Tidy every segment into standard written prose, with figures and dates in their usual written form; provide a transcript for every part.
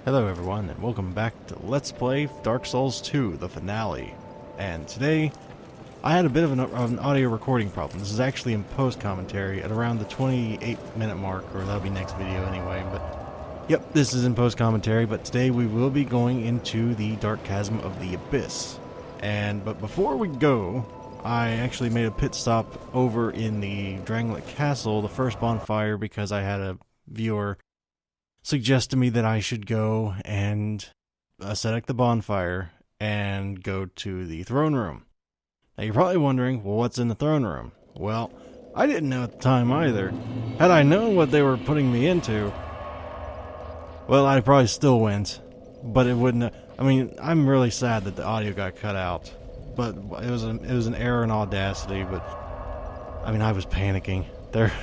Hello everyone, and welcome back to Let's Play Dark Souls 2, the finale. And today, I had a bit of an audio recording problem. This is actually in post-commentary at around the 28-minute mark, or that'll be next video anyway, but... Yep, this is in post-commentary, but today we will be going into the Dark Chasm of the Abyss. But before we go, I actually made a pit stop over in the Drangleic Castle, the first bonfire, because I had a viewer suggest to me that I should go and set up the bonfire and go to the throne room. Now you're probably wondering, well, what's in the throne room? Well, I didn't know at the time either. Had I known what they were putting me into, well, I probably still went, but it wouldn't. I mean, I'm really sad that the audio got cut out, but it was an error in Audacity. But I mean, I was panicking.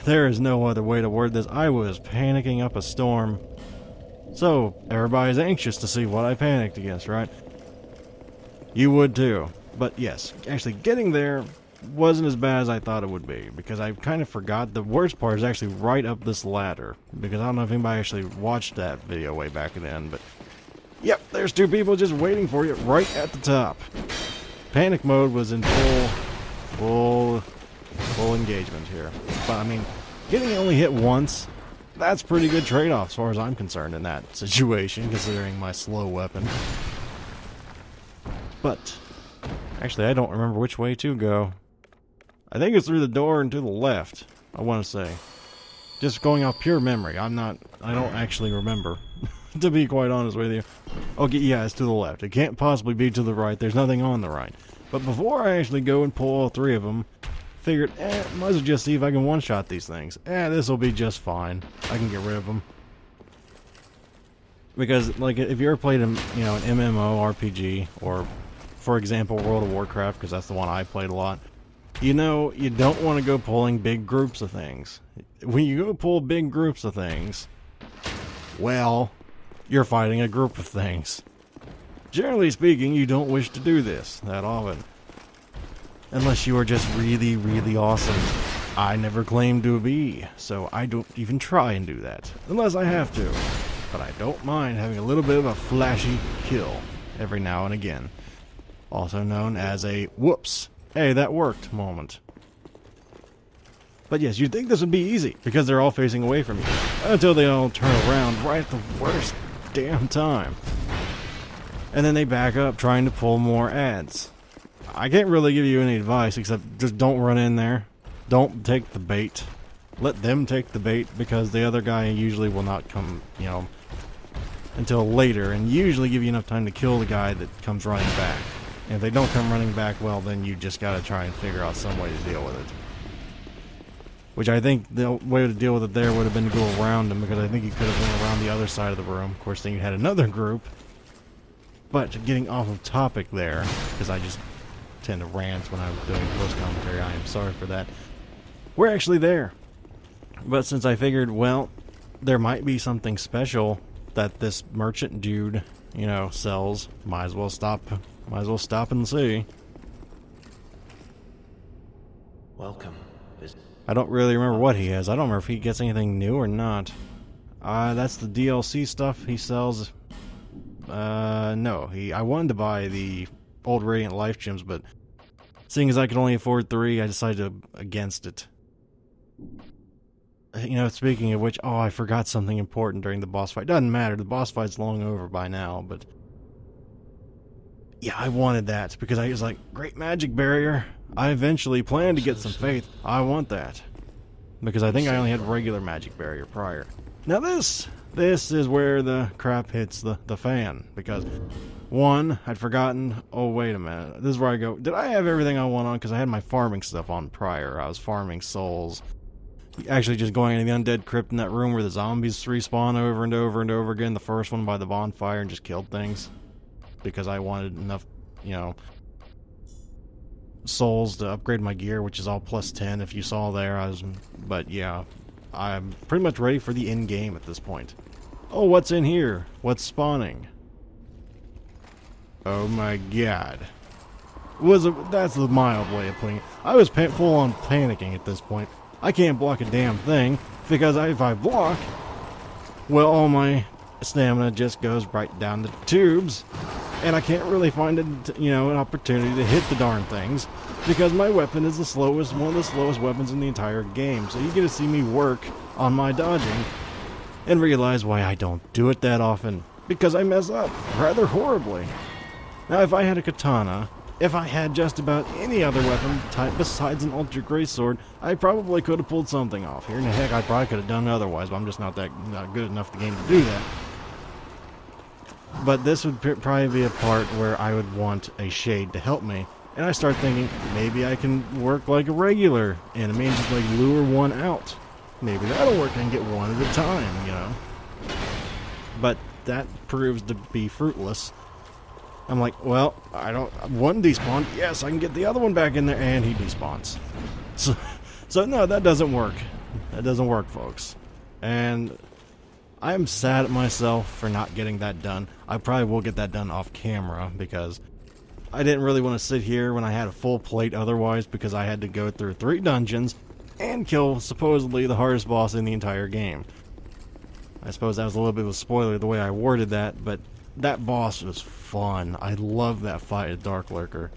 There is no other way to word this. I was panicking up a storm. So, everybody's anxious to see what I panicked against, right? You would too. But yes, actually getting there wasn't as bad as I thought it would be, because I kind of forgot. The worst part is actually right up this ladder, because I don't know if anybody actually watched that video way back then, but yep, there's two people just waiting for you right at the top. Panic mode was in full engagement here. But I mean, getting only hit once, that's pretty good trade-off as far as I'm concerned in that situation, considering my slow weapon. But actually, I don't remember which way to go. I think it's through the door and to the left, I want to say. Just going off pure memory. I don't actually remember, to be quite honest with you. Okay, yeah, it's to the left. It can't possibly be to the right. There's nothing on the right. But before I actually go and pull all three of them, figured, might as well just see if I can one-shot these things. This will be just fine. I can get rid of them. Because, like, if you ever played an MMO RPG, or, for example, World of Warcraft, because that's the one I played a lot, you know, you don't want to go pulling big groups of things. When you go pull big groups of things, well, you're fighting a group of things. Generally speaking, you don't wish to do this that often. Unless you are just really, really awesome. I never claim to be, so I don't even try and do that. Unless I have to. But I don't mind having a little bit of a flashy kill every now and again. Also known as a whoops, hey, that worked moment. But yes, you'd think this would be easy, because they're all facing away from you. Until they all turn around right at the worst damn time. And then they back up trying to pull more ads. I can't really give you any advice except just don't run in there. Don't take the bait. Let them take the bait, because the other guy usually will not come, until later, and usually give you enough time to kill the guy that comes running back. And if they don't come running back, well, then you just gotta try and figure out some way to deal with it. Which I think the way to deal with it there would have been to go around them, because I think you could have went around the other side of the room. Of course, then you had another group. But getting off of topic there, because I just tend to rant when I'm doing post-commentary, I am sorry for that. We're actually there. But since I figured, well, there might be something special that this merchant dude, sells, might as well stop and see. Welcome. I don't really remember what he has. I don't remember if he gets anything new or not. That's the DLC stuff he sells. No, I wanted to buy the old Radiant Life Gems, but seeing as I could only afford 3, I decided against it. Speaking of which, I forgot something important during the boss fight. Doesn't matter, the boss fight's long over by now, but yeah, I wanted that, because I was like, great magic barrier. I eventually planned to get some faith. I want that. Because I think I only had regular magic barrier prior. Now this is where the crap hits the fan, because one, I'd forgotten, oh wait a minute, this is where I go, did I have everything I want on? Because I had my farming stuff on prior. I was farming souls, actually just going into the undead crypt in that room where the zombies respawn over and over and over again, the first one by the bonfire, and just killed things, because I wanted enough, souls to upgrade my gear, which is all plus 10 if you saw there. But yeah, I'm pretty much ready for the end game at this point. Oh, what's in here? What's spawning? Oh my god. That's the mild way of putting it. I was full on panicking at this point. I can't block a damn thing, because if I block, well, all my stamina just goes right down the tubes, and I can't really find an opportunity to hit the darn things because my weapon is one of the slowest weapons in the entire game. So you get to see me work on my dodging and realize why I don't do it that often, because I mess up rather horribly. Now, if I had a katana, if I had just about any other weapon type besides an ultra greatsword, I probably could have pulled something off here. And heck, I probably could have done it otherwise, but I'm just not good enough at the game to do that. But this would probably be a part where I would want a shade to help me. And I start thinking, maybe I can work like a regular enemy and just like lure one out. Maybe that'll work and get one at a time, But that proves to be fruitless. I'm like, well, one despawned, yes, I can get the other one back in there, and he despawns. So no, that doesn't work. That doesn't work, folks. And I'm sad at myself for not getting that done. I probably will get that done off camera, because I didn't really want to sit here when I had a full plate otherwise, because I had to go through 3 dungeons and kill supposedly the hardest boss in the entire game. I suppose that was a little bit of a spoiler the way I worded that, but that boss was fun. I love that fight at Darklurker.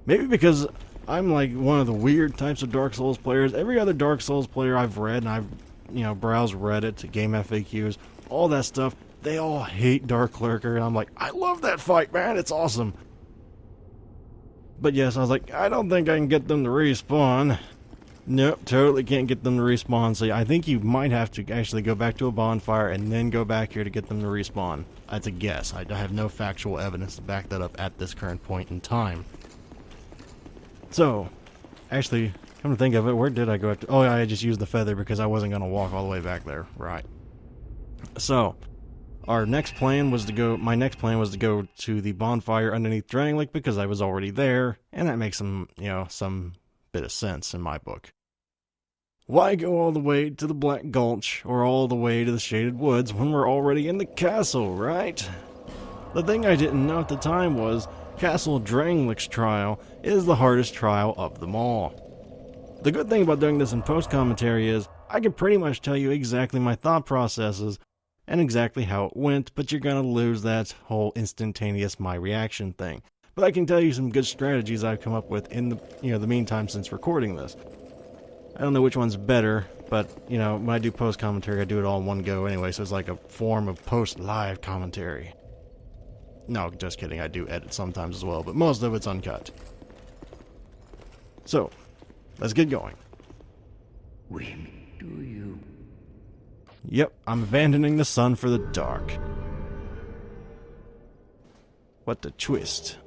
Maybe because I'm like one of the weird types of Dark Souls players. Every other Dark Souls player I've read, and I've browsed Reddit, game FAQs, all that stuff, they all hate Darklurker, and I'm like, I love that fight, man, it's awesome. But yes, I was like, I don't think I can get them to respawn. Nope, totally can't get them to respawn. So I think you might have to actually go back to a bonfire and then go back here to get them to respawn. That's a guess. I have no factual evidence to back that up at this current point in time. So, actually, come to think of it, where did I go after? Oh, yeah, I just used the feather because I wasn't going to walk all the way back there. Right. So, my next plan was to go to the bonfire underneath Drangleic because I was already there, and that makes some bit of sense in my book. Why go all the way to the Black Gulch or all the way to the Shaded Woods when we're already in the castle, right? The thing I didn't know at the time was Castle Drangleic's trial is the hardest trial of them all. The good thing about doing this in post-commentary is I can pretty much tell you exactly my thought processes and exactly how it went, but you're gonna lose that whole instantaneous my reaction thing. But I can tell you some good strategies I've come up with in the meantime since recording this. I don't know which one's better, but when I do post commentary, I do it all in one go anyway, so it's like a form of post live commentary. No, just kidding. I do edit sometimes as well, but most of it's uncut. So, let's get going. When do you? Yep, I'm abandoning the sun for the dark. What a twist.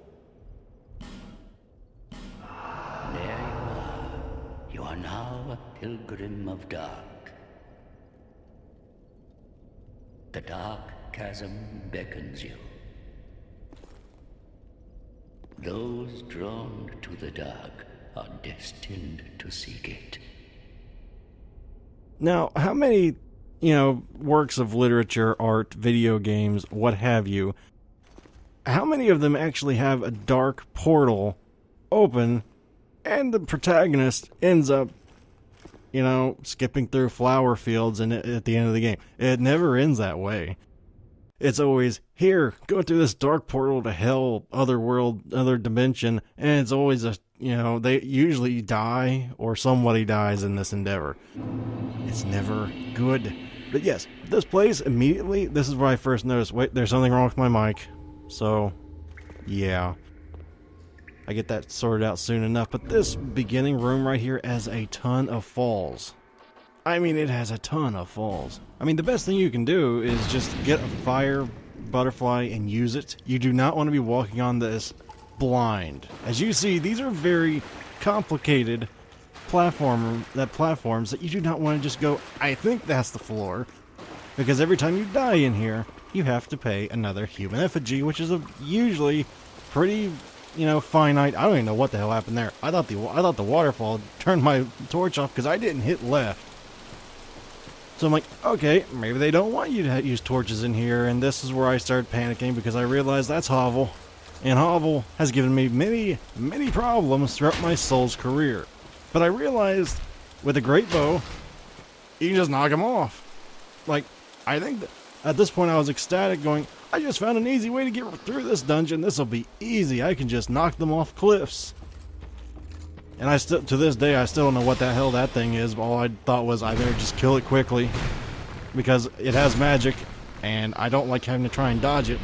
There you are. You are now a pilgrim of dark. The Dark Chasm beckons you. Those drawn to the dark are destined to seek it. Now, how many, works of literature, art, video games, what have you, how many of them actually have a dark portal open and the protagonist ends up, skipping through flower fields and at the end of the game? It never ends that way. It's always, here, go through this dark portal to hell, other world, other dimension, and it's always they usually die or somebody dies in this endeavor. It's never good. But yes, this place immediately, this is where I first noticed, wait, there's something wrong with my mic. So, yeah. I get that sorted out soon enough, but this beginning room right here has a ton of falls. I mean, it has a ton of falls. I mean, the best thing you can do is just get a fire butterfly and use it. You do not want to be walking on this blind. As you see, these are very complicated platforms that you do not want to just go, I think that's the floor. Because every time you die in here, you have to pay another human effigy, which is usually pretty, finite. I don't even know what the hell happened there. I thought the waterfall turned my torch off because I didn't hit left. So I'm like, okay, maybe they don't want you to use torches in here, and this is where I started panicking because I realized that's Havel. And Havel has given me many, many problems throughout my Souls career. But I realized, with a great bow, you can just knock him off. Like, I think At this point I was ecstatic, going, I just found an easy way to get through this dungeon. This will be easy. I can just knock them off cliffs. And I still, to this day, I still don't know what the hell that thing is. All I thought was I better just kill it quickly, because it has magic, and I don't like having to try and dodge it.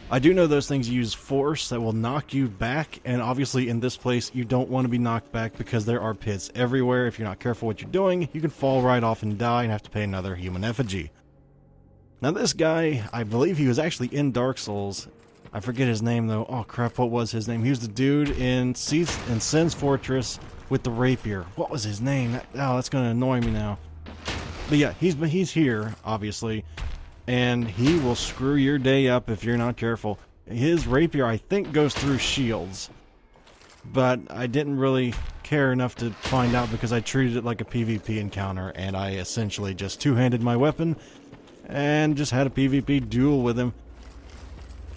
I do know those things use force that will knock you back, and obviously in this place you don't want to be knocked back because there are pits everywhere. If you're not careful what you're doing, you can fall right off and die and have to pay another human effigy. Now this guy, I believe he was actually in Dark Souls. I forget his name though. Oh crap, what was his name? He was the dude in Sin's Fortress with the rapier. What was his name? That's going to annoy me now. But yeah, he's here, obviously. And he will screw your day up if you're not careful. His rapier, I think, goes through shields. But I didn't really care enough to find out because I treated it like a PvP encounter. And I essentially just two-handed my weapon and just had a PvP duel with him.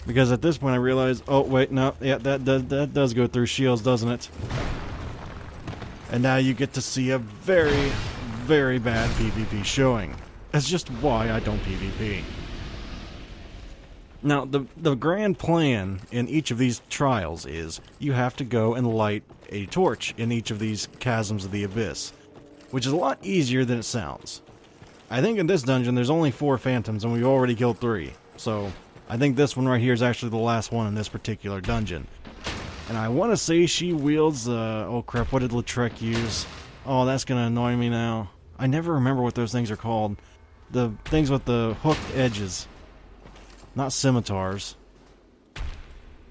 Because at this point I realized, oh wait, no, yeah, that does go through shields, doesn't it? And now you get to see a very, very bad PvP showing. That's just why I don't PvP. Now, the grand plan in each of these trials is you have to go and light a torch in each of these chasms of the abyss, which is a lot easier than it sounds. I think in this dungeon there's only 4 phantoms and we've already killed 3, so I think this one right here is actually the last one in this particular dungeon. And I want to say she wields, oh crap, what did Lautrec use? Oh, that's going to annoy me now. I never remember what those things are called. The things with the hooked edges. Not scimitars.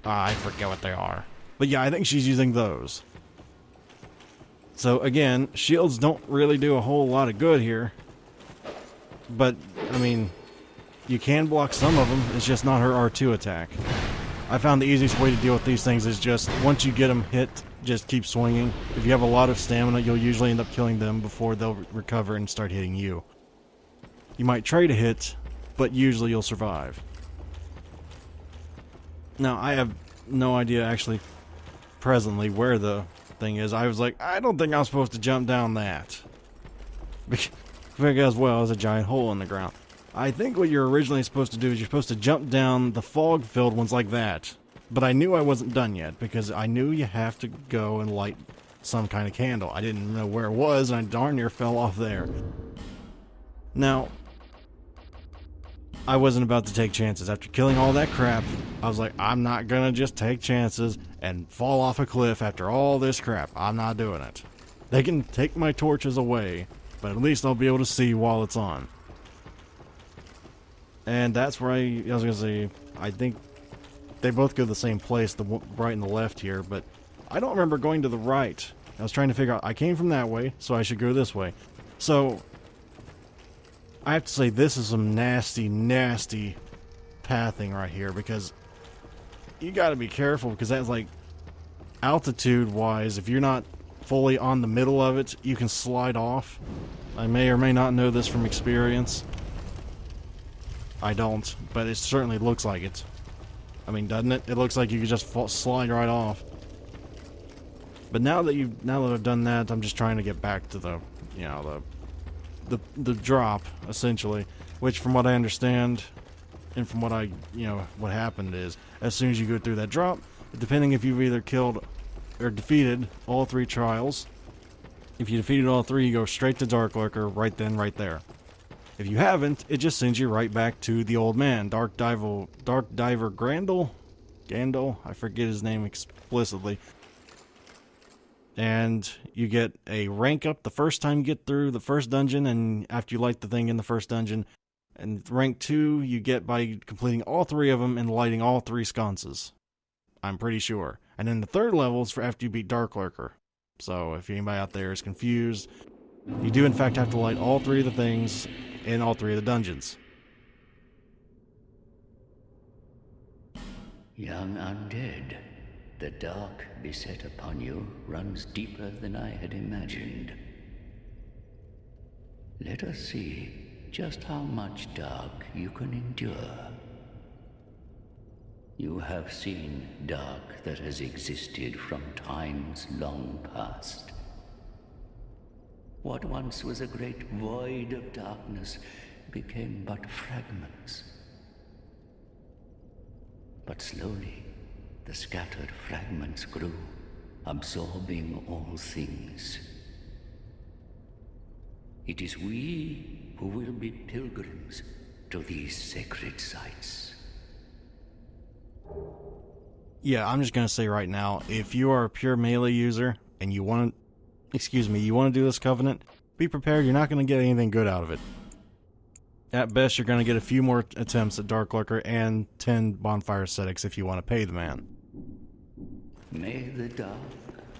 I forget what they are. But yeah, I think she's using those. So again, shields don't really do a whole lot of good here. But, I mean, you can block some of them. It's just not her R2 attack. I found the easiest way to deal with these things is just, once you get them hit, just keep swinging. If you have a lot of stamina, you'll usually end up killing them before they'll recover and start hitting you. You might trade a hit, but usually you'll survive. Now, I have no idea actually presently where the thing is. I was like, I don't think I'm supposed to jump down that. Because, well, there's a giant hole in the ground. I think what you're originally supposed to do is you're supposed to jump down the fog-filled ones like that. But I knew I wasn't done yet, because I knew you have to go and light some kind of candle. I didn't know where it was, and I darn near fell off there. Now, I wasn't about to take chances. After killing all that crap, I was like, I'm not gonna just take chances and fall off a cliff after all this crap. I'm not doing it. They can take my torches away, but at least I'll be able to see while it's on. And that's where I was gonna say, I think they both go to the same place, the right and the left here, but I don't remember going to the right. I was trying to figure out, I came from that way, so I should go this way. So I have to say, this is some nasty, nasty pathing right here, because you gotta be careful, because that's like, altitude-wise, if you're not fully on the middle of it, you can slide off. I may or may not know this from experience. I don't, but it certainly looks like it. I mean, doesn't it? It looks like you could just slide right off. But now that I've done that, I'm just trying to get back to the, you know, the drop, essentially, which from what I understand and from what what happened is, as soon as you go through that drop, depending if you've either killed or defeated all 3 trials, if you defeated all 3, you go straight to Darklurker right then, right there. If you haven't, it just sends you right back to the old man, Dark Diver Gandil, I forget his name explicitly. And you get a rank up the first time you get through the first dungeon, and after you light the thing in the first dungeon. And rank 2 you get by completing all 3 of them and lighting all 3 sconces. I'm pretty sure. And then the 3rd level is for after you beat Darklurker. So if anybody out there is confused, you do in fact have to light all 3 of the things in all 3 of the dungeons. Young undead, the dark beset upon you runs deeper than I had imagined. Let us see just how much dark you can endure. You have seen dark that has existed from times long past. What once was a great void of darkness became but fragments. But slowly, the scattered fragments grew, absorbing all things. It is we who will be pilgrims to these sacred sites. Yeah, I'm just gonna say right now, if you are a pure melee user and you want to do this covenant, be prepared, you're not gonna get anything good out of it. At best, you're gonna get a few more attempts at Darklurker and 10 bonfire ascetics if you want to pay the man. May the dark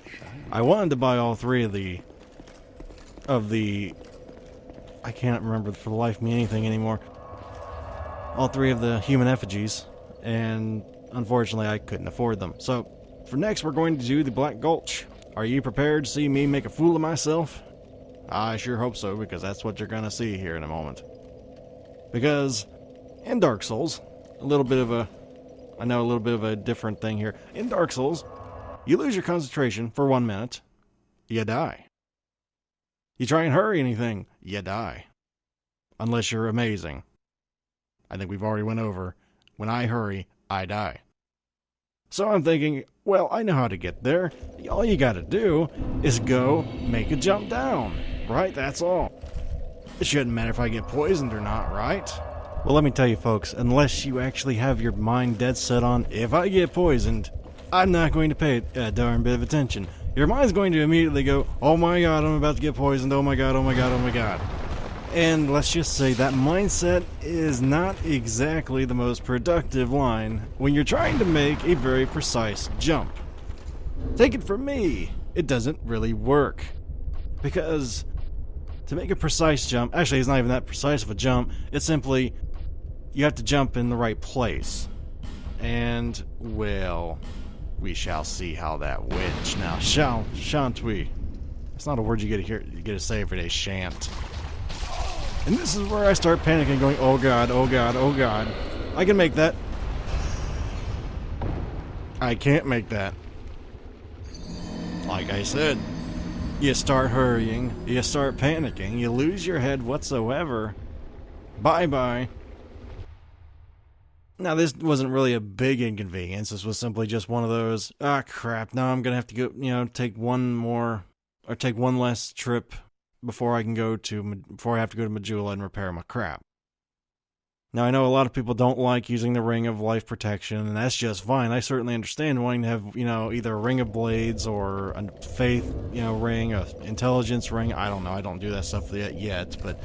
shine. I wanted to buy all three of the I can't remember for the life of me anything anymore. All three of the human effigies, and unfortunately I couldn't afford them. So, for next we're going to do the Black Gulch. Are you prepared to see me make a fool of myself? I sure hope so, because that's what you're gonna see here in a moment. Because, in Dark Souls, a little bit of a different thing here. In Dark Souls, you lose your concentration for 1 minute, you die. You try and hurry anything, you die. Unless you're amazing. I think we've already went over, when I hurry, I die. So I'm thinking, well, I know how to get there. All you gotta do is go make a jump down, right? That's all. It shouldn't matter if I get poisoned or not, right? Well, let me tell you folks, unless you actually have your mind dead set on, if I get poisoned, I'm not going to pay a darn bit of attention. Your mind's going to immediately go, oh my god, I'm about to get poisoned, oh my god, oh my god, oh my god. And let's just say that mindset is not exactly the most productive line when you're trying to make a very precise jump. Take it from me, it doesn't really work. Because to make a precise jump, actually it's not even that precise of a jump, it's simply you have to jump in the right place. And, well, we shall see how that went. Now, shan't we? That's not a word you get to say every day, shan't. And this is where I start panicking, going, oh god, oh god, oh god. I can make that. I can't make that. Like I said, you start hurrying, you start panicking, you lose your head whatsoever. Bye-bye. Now, this wasn't really a big inconvenience. This was simply just one of those, crap, now I'm gonna have to go, take one less trip before I have to go to Majula and repair my crap. Now, I know a lot of people don't like using the Ring of Life Protection, and that's just fine. I certainly understand wanting to have, either a Ring of Blades or a Faith, ring, a Intelligence ring. I don't know. I don't do that stuff yet, but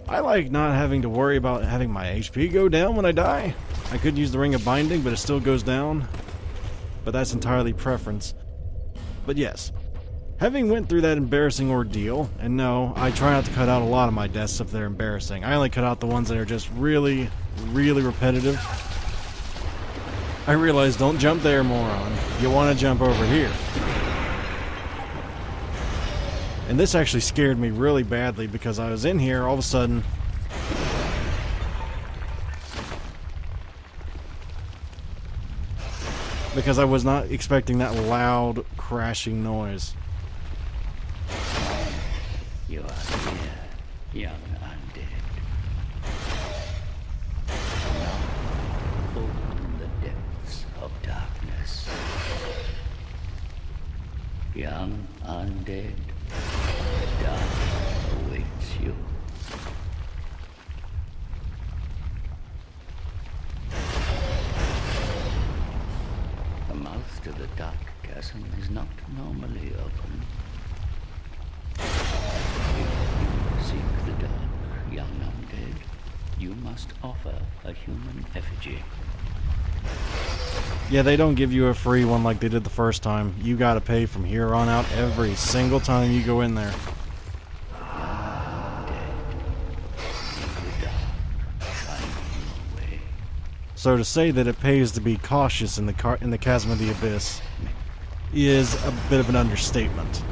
I like not having to worry about having my HP go down when I die. I could use the Ring of Binding, but it still goes down. But that's entirely preference. But yes, having went through that embarrassing ordeal, and no, I try not to cut out a lot of my deaths if they're embarrassing. I only cut out the ones that are just really, really repetitive. I realized, don't jump there, moron. You want to jump over here. And this actually scared me really badly because I was in here, all of a sudden, because I was not expecting that loud crashing noise. You are here, young undead. Now, open the depths of darkness. Young undead, the dark awaits you. The mouth to the Dark Chasm is not normally open. If you seek the dark, young undead, you must offer a human effigy. Yeah, they don't give you a free one like they did the first time. You gotta pay from here on out every single time you go in there. So to say that it pays to be cautious in the Chasm of the Abyss is a bit of an understatement.